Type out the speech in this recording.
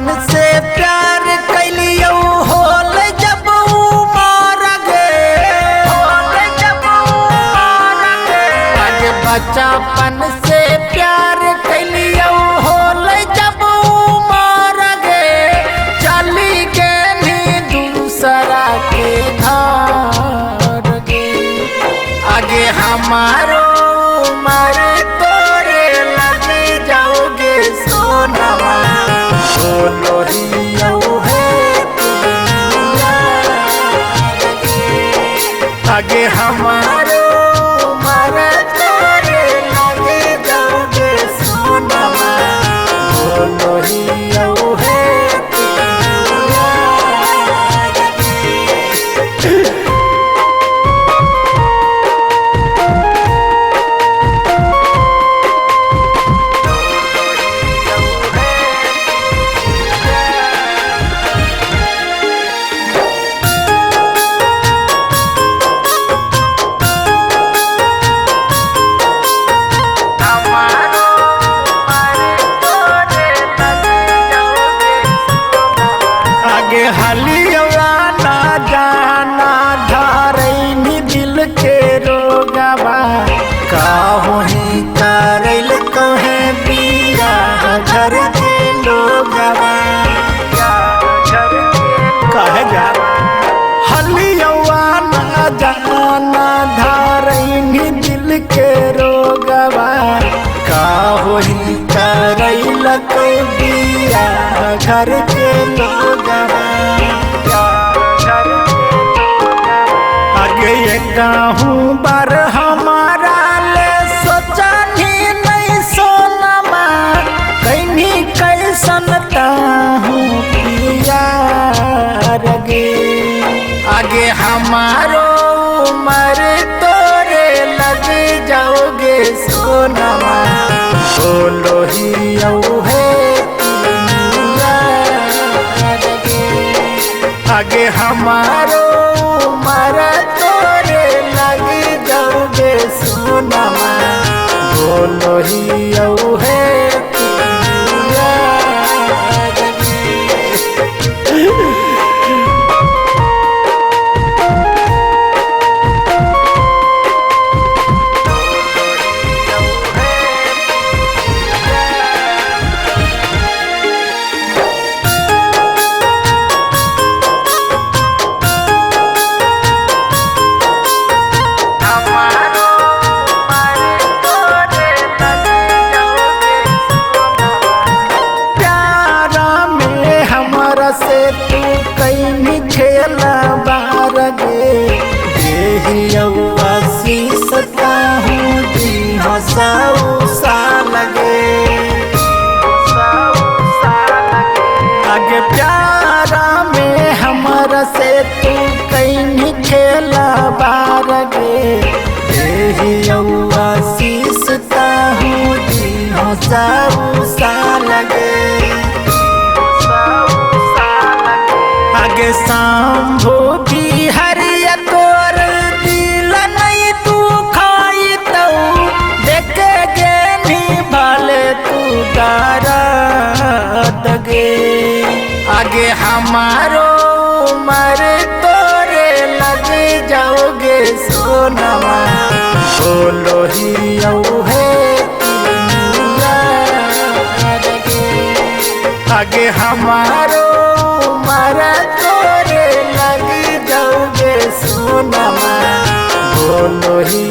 पन से प्यार कैलियो होल जब उमर गे, आगे बचपन से प्यार कैलियो होल जब उमर गे, चली गेली दूसरा के घर गे। आगे हमारो उमर तोरे लग जाओगे सोनवा, बोलो हियो है आगे हमारो उमर तोरे लग जाओगे सोनवा, बोलो हियो है हलिया ना जाना धारैनी दिल के रोगवा, काहो ही करैल कहे बिया घर के लोगवा, कहे जा हलिया ना जाना धारैनी दिल के रोगवा, काहो ही करैल कहे बिया घर के लोगवा। आगे गाहूँ बार हमारा ले सोचनी नहीं सोनमा, कहीं कैसन ताहूँ पिया गे। आगे हमारो उमर तोरे लग जाओगे सोनमा, बोलो हियो है आगे हमारो उमर तोरे लग जाओगे सोनमा, बोलो हियो है से तू कहीं खेला बार गे, देहिया शीसता हूँ जी हंसाऊ साल गे। आगे प्यारा में हमारा से तू कहीं खेला बार गे, देहिया शीसता हूँ जी हंसाऊ साल गे। आगे शंभू की हरिया तोर दिल नहीं तू खाई तो देखे गे भले तू दर्द गे। आगे हमारो उमर तोरे लग जाओगे सोनवा, बोलो हियो है आगे हमारो उमर तोरे लग जाओगे सोनवा, बोलो ही